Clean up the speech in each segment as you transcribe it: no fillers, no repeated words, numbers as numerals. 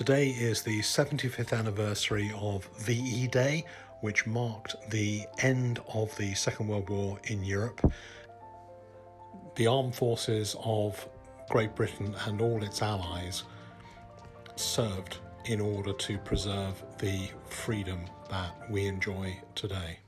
Today is the 75th anniversary of VE Day, which marked the end of the Second World War in Europe. The armed forces of Great Britain and all its allies served in order to preserve the freedom that we enjoy today.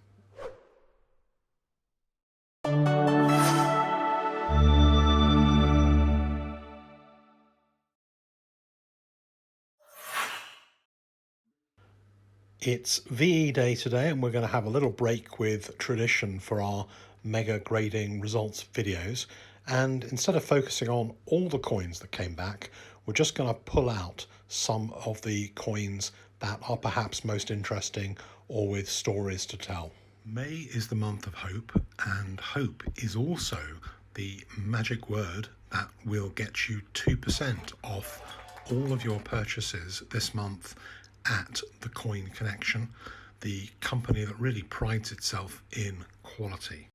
It's VE Day today, and we're going to have a little break with tradition for our mega grading results videos. And instead of focusing on all the coins that came back, we're just going to pull out some of the coins that are perhaps most interesting or with stories to tell. May is the month of hope, and hope is also the magic word that will get you 2% off all of your purchases this month at the Coin Connection, the company that really prides itself in quality.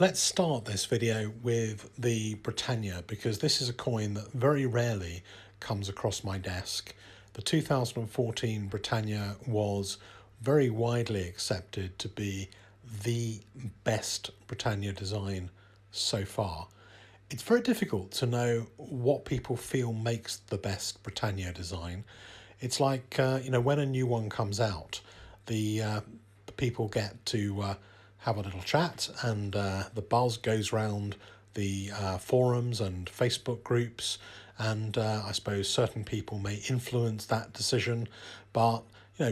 Let's start this video with the Britannia, because this is a coin that very rarely comes across my desk. The 2014 Britannia was very widely accepted to be the best Britannia design so far. It's very difficult to know what people feel makes the best Britannia design. It's like, when a new one comes out, the people get to have a little chat, and the buzz goes round the forums and Facebook groups, and I suppose certain people may influence that decision, but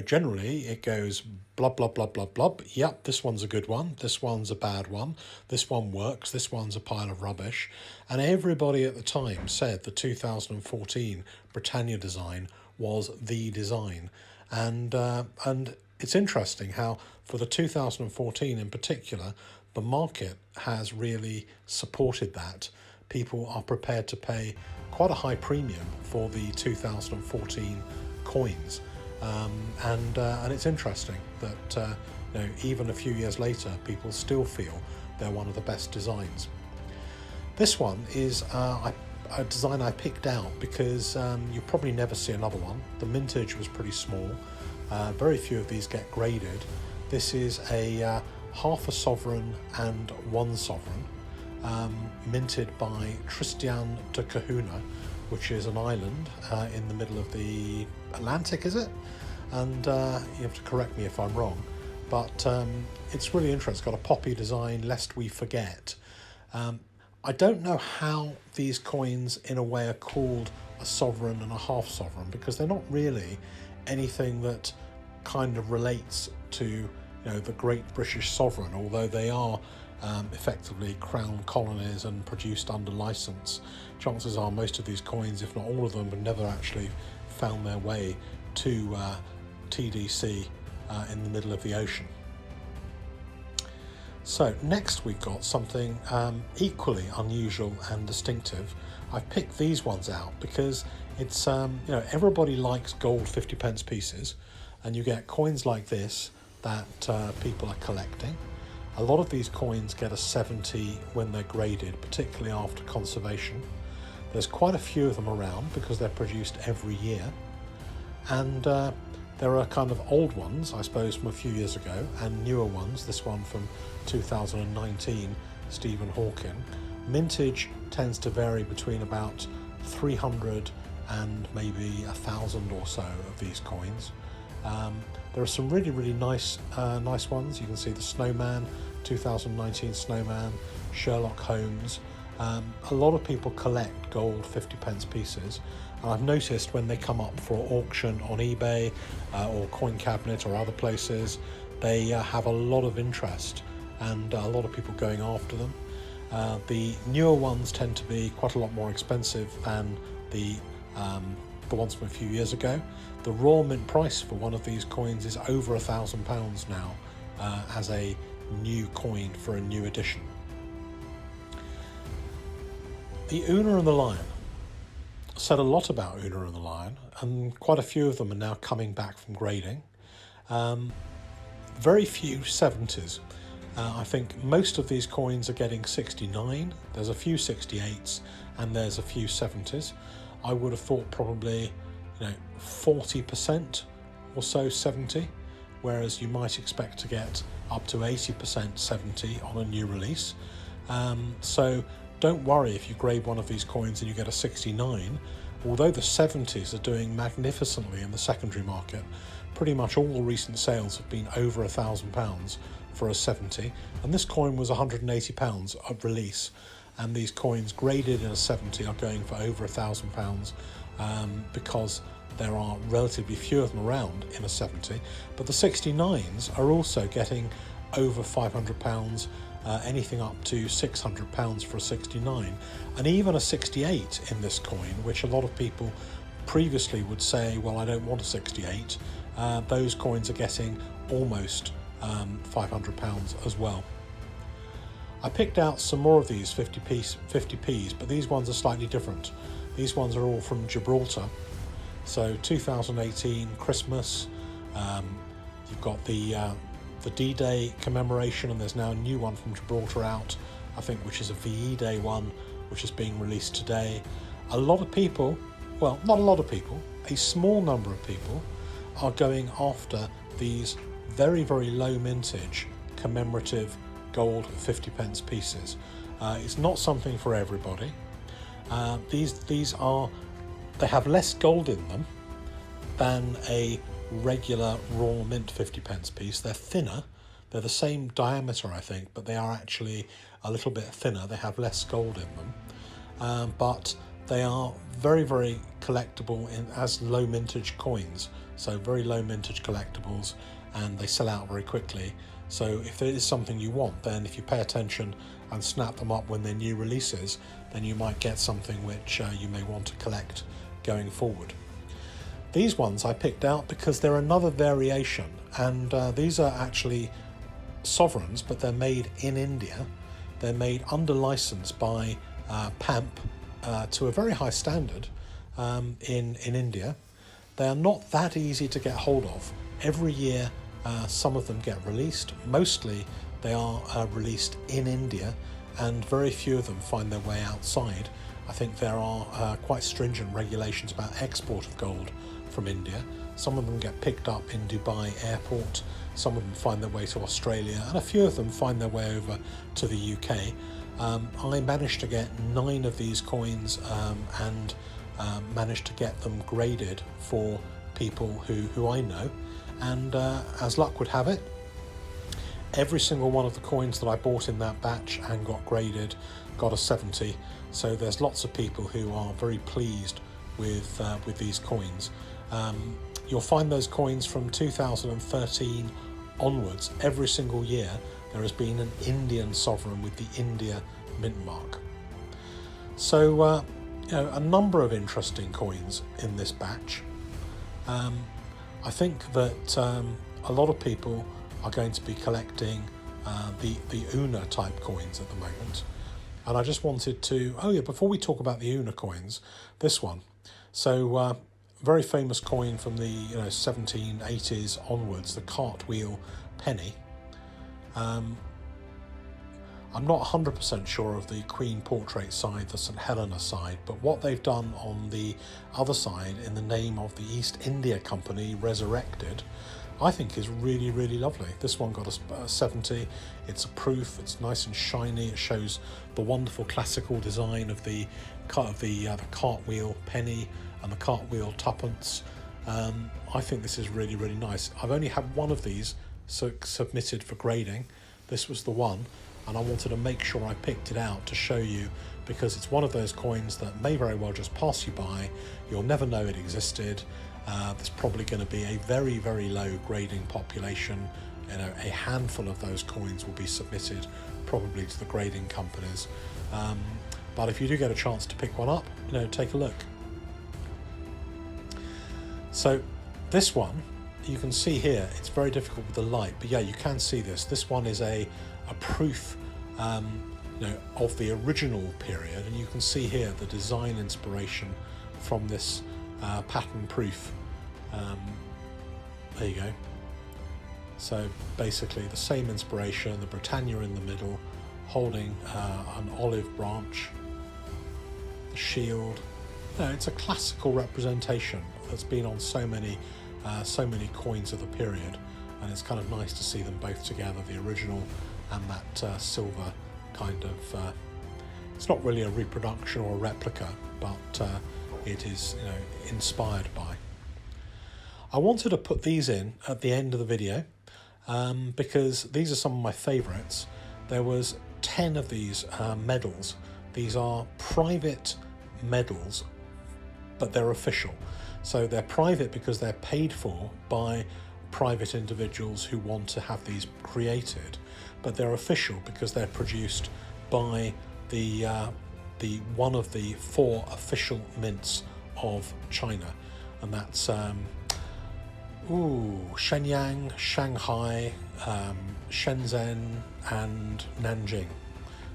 generally it goes blub, blub, blub, blub, blub. Yep, this one's a good one. This one's a bad one. This one works. This one's a pile of rubbish. And everybody at the time said the 2014 Britannia design was the design. And it's interesting how for the 2014 in particular, the market has really supported that. People are prepared to pay quite a high premium for the 2014 coins. And it's interesting that even a few years later, people still feel they're one of the best designs. This one is a design I picked out because you'll probably never see another one. The mintage was pretty small. Very few of these get graded. This is a half a sovereign and one sovereign, minted by Tristan da Cunha, which is an island in the middle of the Atlantic, is it? And you have to correct me if I'm wrong, but it's really interesting. It's got a poppy design, lest we forget. I don't know how these coins in a way are called a sovereign and a half sovereign, because they're not really anything that kind of relates to the great British sovereign, although they are effectively crown colonies and produced under license. Chances are most of these coins, if not all of them, have never actually found their way to TDC in the middle of the ocean. So next we've got something equally unusual and distinctive. I've picked these ones out because it's everybody likes gold 50 pence pieces, and you get coins like this that people are collecting. A lot of these coins get a 70 when they're graded, particularly after conservation. There's quite a few of them around because they're produced every year, and there are kind of old ones, I suppose, from a few years ago, and newer ones. This one from 2019, Stephen Hawking. Mintage tends to vary between about 300 and maybe 1,000 or so of these coins. There are some really, really nice ones. You can see the Snowman, 2019 Snowman, Sherlock Holmes. A lot of people collect gold 50 pence pieces, and I've noticed when they come up for auction on eBay or Coin Cabinet or other places, they have a lot of interest and a lot of people going after them. The newer ones tend to be quite a lot more expensive than the ones from a few years ago. The raw mint price for one of these coins is over £1,000 now as a new coin for a new edition. The Una and the Lion. Said a lot about Una and the Lion, and quite a few of them are now coming back from grading. Very few 70s. I think most of these coins are getting 69. There's a few 68s and there's a few 70s. I would have thought probably 40% or so 70, whereas you might expect to get up to 80% 70 on a new release. So don't worry if you grade one of these coins and you get a 69. Although the 70s are doing magnificently in the secondary market, pretty much all the recent sales have been over £1,000 for a 70, and this coin was £180 at release, and these coins graded in a 70 are going for over £1,000 because there are relatively few of them around in a 70, but the 69s are also getting over £500, anything up to £600 for a 69, and even a 68 in this coin, which a lot of people previously would say, well, I don't want a 68, those coins are getting almost £500 as well. I picked out some more of these 50p's, but these ones are slightly different. These ones are all from Gibraltar. So 2018 Christmas, you've got the D-Day commemoration, and there's now a new one from Gibraltar out, I think, which is a VE Day one, which is being released today. A lot of people, well, not a lot of people, a small number of people are going after these very, very low mintage commemorative gold 50p pieces. It's not something for everybody. They have less gold in them than a regular raw mint 50p piece. They're thinner. They're the same diameter, I think, but they are actually a little bit thinner. They have less gold in them, but they are very, very collectible as low mintage coins. So very low mintage collectibles, and they sell out very quickly. So if there is something you want, then if you pay attention and snap them up when they're new releases, then you might get something which you may want to collect going forward. These ones I picked out because they're another variation, and these are actually sovereigns, but they're made in India. They're made under license by PAMP to a very high standard in India. They are not that easy to get hold of. Every year some of them get released. Mostly they are released in India, and very few of them find their way outside. I think there are quite stringent regulations about export of gold from India. Some of them get picked up in Dubai airport, some of them find their way to Australia, and a few of them find their way over to the UK. I managed to get 9 of these coins and managed to get them graded for people who I know, and as luck would have it, every single one of the coins that I bought in that batch and got graded got a 70. So there's lots of people who are very pleased with these coins. You'll find those coins from 2013 onwards. Every single year there has been an Indian sovereign with the India mint mark. So a number of interesting coins in this batch. I think that a lot of people are going to be collecting the Una type coins at the moment. And I just wanted to, before we talk about the Una coins, this one. So very famous coin from the 1780s onwards, the Cartwheel penny. I'm not 100% sure of the Queen portrait side, the St Helena side, but what they've done on the other side in the name of the East India Company Resurrected, I think is really, really lovely. This one got a 70. It's a proof. It's nice and shiny. It shows the wonderful classical design of the Cartwheel penny and the Cartwheel tuppence. I think this is really, really nice. I've only had one of these submitted for grading. This was the one, and I wanted to make sure I picked it out to show you, because it's one of those coins that may very well just pass you by. You'll never know it existed. There's probably going to be a very, very low grading population. A handful of those coins will be submitted probably to the grading companies. But if you do get a chance to pick one up, take a look. So this one, you can see here, it's very difficult with the light, but yeah, you can see this. This one is a proof of the original period, and you can see here the design inspiration from this pattern proof. There you go. So basically the same inspiration, the Britannia in the middle, holding an olive branch, the shield, No, it's a classical representation that's been on so many coins of the period, and it's kind of nice to see them both together, the original and that silver kind of. It's not really a reproduction or a replica, but it is, you know, inspired by. I wanted to put these in at the end of the video because these are some of my favourites. There was 10 of these medals. These are private medals, but they're official. So they're private because they're paid for by private individuals who want to have these created, but they're official because they're produced by the one of the 4 official mints of China, and that's Shenyang, Shanghai, Shenzhen and Nanjing.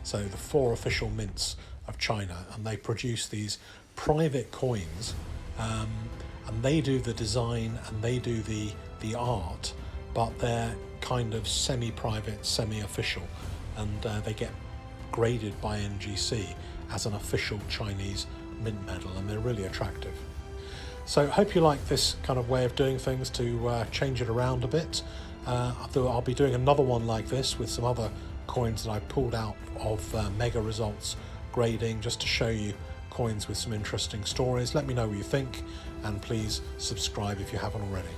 So the 4 official mints of China, and they produce these private coins, and they do the design and they do the art, but they're kind of semi-private, semi-official, and they get graded by NGC as an official Chinese mint medal, and they're really attractive. So I hope you like this kind of way of doing things, to change it around a bit. I'll be doing another one like this with some other coins that I pulled out of Mega Results Grading, just to show you coins with some interesting stories. Let me know what you think, and please subscribe if you haven't already.